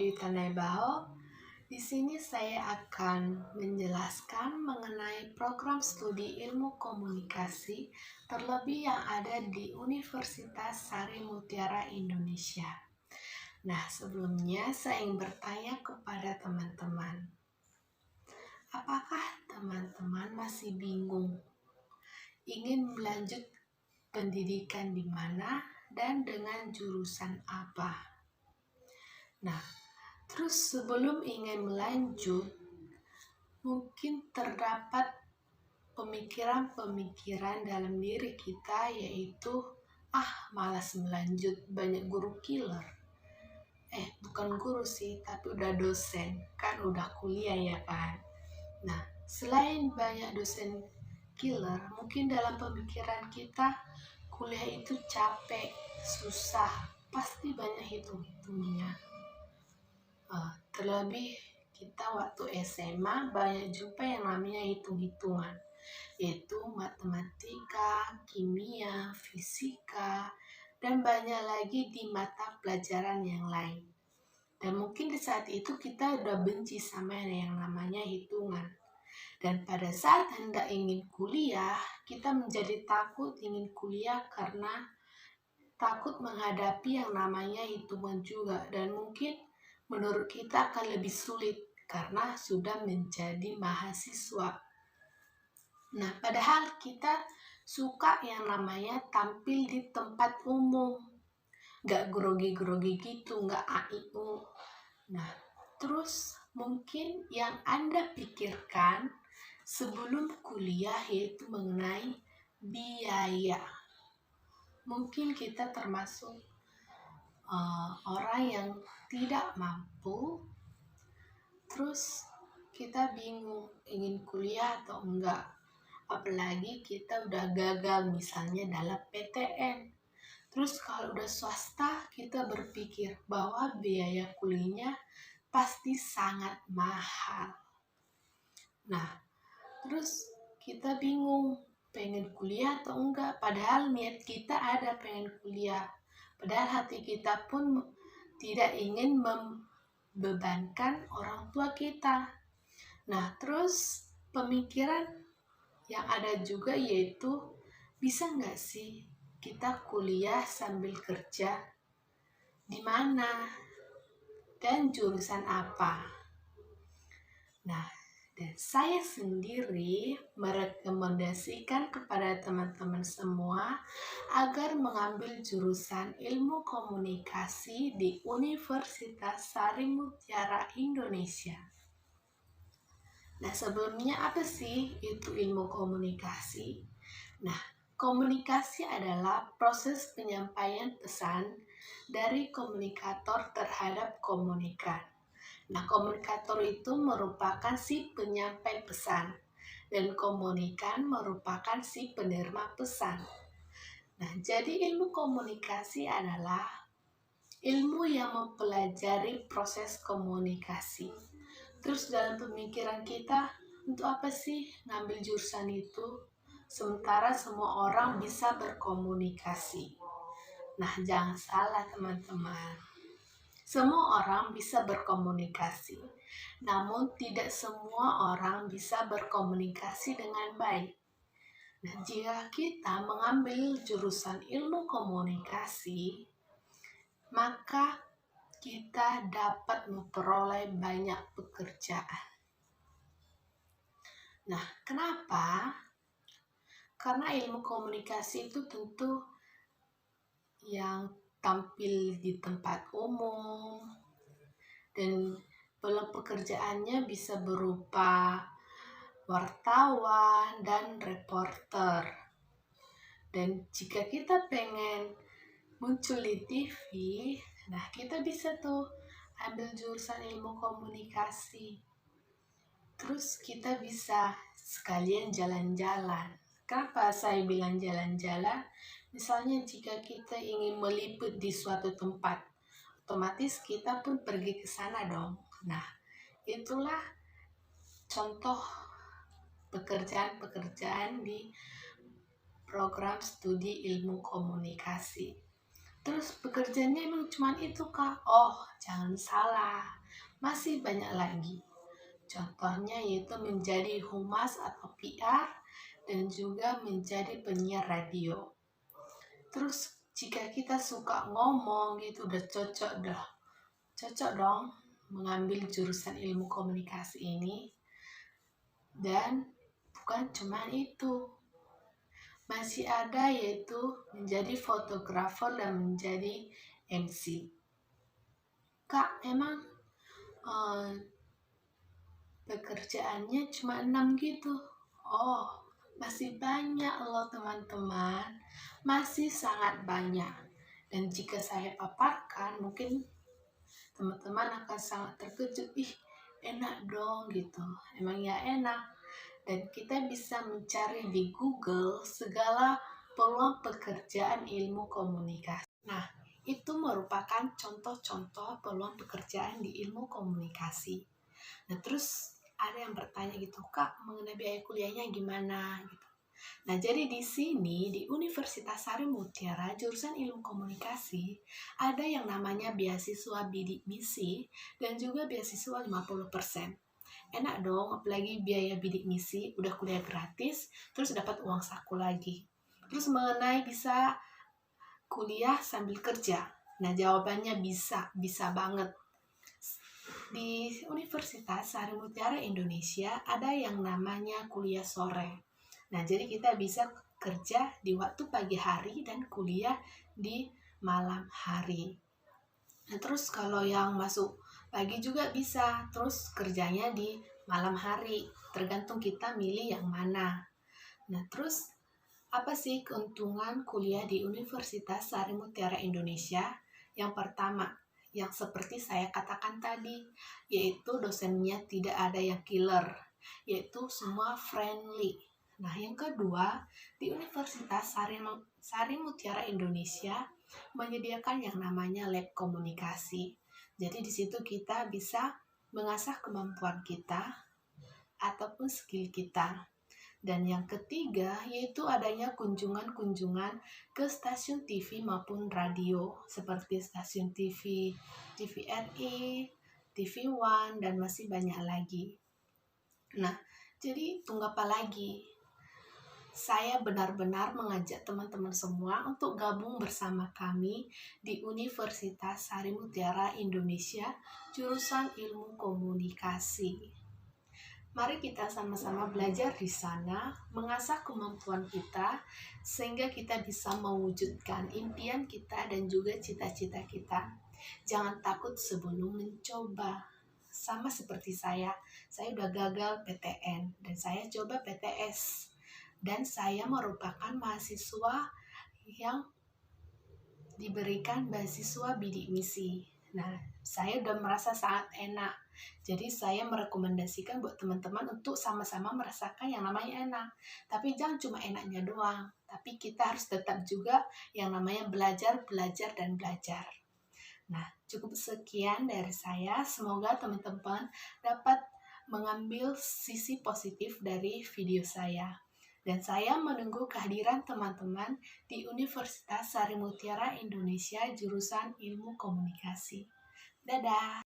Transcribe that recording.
Dwi Tanaibaho. Di sini saya akan menjelaskan mengenai program studi ilmu komunikasi terlebih yang ada di Universitas Sari Mutiara Indonesia. Nah, sebelumnya saya ingin bertanya kepada teman-teman. Apakah teman-teman masih bingung ingin melanjut pendidikan di mana dan dengan jurusan apa? Nah, terus sebelum ingin melanjut, mungkin terdapat pemikiran-pemikiran dalam diri kita yaitu, malas melanjut, banyak guru killer. Bukan guru sih, tapi udah dosen, kan udah kuliah ya kan. Nah, selain banyak dosen killer, mungkin dalam pemikiran kita, kuliah itu capek, susah, pasti banyak hitung-hitungnya. Terlebih kita waktu SMA banyak jumpa yang namanya hitung-hitungan, yaitu matematika, kimia, fisika, dan banyak lagi di mata pelajaran yang lain. Dan mungkin di saat itu kita udah benci sama yang namanya hitungan. Dan pada saat hendak ingin kuliah, kita menjadi takut ingin kuliah karena takut menghadapi yang namanya hitungan juga. Dan mungkin menurut kita akan lebih sulit karena sudah menjadi mahasiswa. Nah, padahal kita suka yang namanya tampil di tempat umum, gak grogi-grogi gitu, gak AIU. Nah, terus mungkin yang Anda pikirkan sebelum kuliah yaitu mengenai biaya. Mungkin kita termasuk orang yang tidak mampu, terus kita bingung ingin kuliah atau enggak. Apalagi kita udah gagal misalnya dalam PTN. Terus kalau udah swasta, kita berpikir bahwa biaya kuliahnya pasti sangat mahal. Nah, terus kita bingung pengen kuliah atau enggak. Padahal niat kita ada pengen kuliah. Padahal hati kita pun tidak ingin membebankan orang tua kita. Nah, terus pemikiran yang ada juga yaitu, bisa nggak sih kita kuliah sambil kerja? Di mana? Dan jurusan apa? Nah, dan saya sendiri merekomendasikan kepada teman-teman semua agar mengambil jurusan ilmu komunikasi di Universitas Sari Mutiara Indonesia. Nah, sebelumnya apa sih itu ilmu komunikasi? Nah, komunikasi adalah proses penyampaian pesan dari komunikator terhadap komunikan. Nah, komunikator itu merupakan si penyampai pesan dan komunikan merupakan si penerima pesan. Nah, jadi ilmu komunikasi adalah ilmu yang mempelajari proses komunikasi. Terus dalam pemikiran kita, untuk apa sih ngambil jurusan itu? Sementara semua orang bisa berkomunikasi. Nah, jangan salah teman-teman. Semua orang bisa berkomunikasi, namun tidak semua orang bisa berkomunikasi dengan baik. Nah, jika kita mengambil jurusan ilmu komunikasi, maka kita dapat memperoleh banyak pekerjaan. Nah, kenapa? Karena ilmu komunikasi itu tentu yang tampil di tempat umum, dan pekerjaannya bisa berupa wartawan dan reporter. Dan jika kita pengen muncul di TV, nah kita bisa tuh ambil jurusan ilmu komunikasi. Terus kita bisa sekalian jalan-jalan. Kenapa saya bilang jalan-jalan? Misalnya jika kita ingin meliput di suatu tempat, otomatis kita pun pergi ke sana dong. Nah, itulah contoh pekerjaan-pekerjaan di program studi ilmu komunikasi. Terus pekerjaannya emang cuma itu kah? Oh, jangan salah. Masih banyak lagi. Contohnya yaitu menjadi humas atau PR dan juga menjadi penyiar radio. Terus jika kita suka ngomong gitu udah cocok dong mengambil jurusan ilmu komunikasi ini. Dan bukan cuma itu, masih ada yaitu menjadi fotografer dan menjadi MC. Kak, emang pekerjaannya cuma 6 gitu? Oh, masih banyak loh teman-teman, masih sangat banyak. Dan jika saya paparkan, mungkin teman-teman akan sangat terkejut, ih enak dong gitu. Emang ya enak. Dan kita bisa mencari di Google segala peluang pekerjaan ilmu komunikasi. Nah, itu merupakan contoh-contoh peluang pekerjaan di ilmu komunikasi. Nah, terus ada yang bertanya gitu, Kak, mengenai biaya kuliahnya gimana gitu. Nah, jadi di sini di Universitas Sari Mutiara jurusan Ilmu Komunikasi ada yang namanya beasiswa bidik misi dan juga beasiswa 50%. Enak dong, apalagi biaya bidik misi, udah kuliah gratis, terus dapat uang saku lagi. Terus mengenai bisa kuliah sambil kerja. Nah, jawabannya bisa banget. Di Universitas Sari Mutiara Indonesia ada yang namanya kuliah sore. Nah, jadi kita bisa kerja di waktu pagi hari dan kuliah di malam hari. Nah, terus kalau yang masuk pagi juga bisa, terus kerjanya di malam hari. Tergantung kita milih yang mana. Nah, terus apa sih keuntungan kuliah di Universitas Sari Mutiara Indonesia? Yang pertama, yang seperti saya katakan tadi, yaitu dosennya tidak ada yang killer, yaitu semua friendly. Nah, yang kedua, di Universitas Sari Mutiara Indonesia menyediakan yang namanya lab komunikasi. Jadi di situ kita bisa mengasah kemampuan kita ataupun skill kita. Dan yang ketiga yaitu adanya kunjungan-kunjungan ke stasiun TV maupun radio seperti stasiun TV, TVRI, TV One, dan masih banyak lagi. Nah, jadi tunggu apa lagi? Saya benar-benar mengajak teman-teman semua untuk gabung bersama kami di Universitas Sari Mutiara Indonesia, jurusan Ilmu Komunikasi. Mari kita sama-sama belajar di sana, mengasah kemampuan kita, sehingga kita bisa mewujudkan impian kita dan juga cita-cita kita. Jangan takut sebelum mencoba. Sama seperti saya udah gagal PTN, dan saya coba PTS. Dan saya merupakan mahasiswa yang diberikan beasiswa bidik misi. Nah, saya udah merasa sangat enak. Jadi saya merekomendasikan buat teman-teman untuk sama-sama merasakan yang namanya enak. Tapi jangan cuma enaknya doang. Tapi kita harus tetap juga yang namanya belajar, dan belajar. Nah, cukup sekian dari saya. Semoga teman-teman dapat mengambil sisi positif dari video saya. Dan saya menunggu kehadiran teman-teman di Universitas Sari Mutiara Indonesia jurusan Ilmu Komunikasi. Dadah!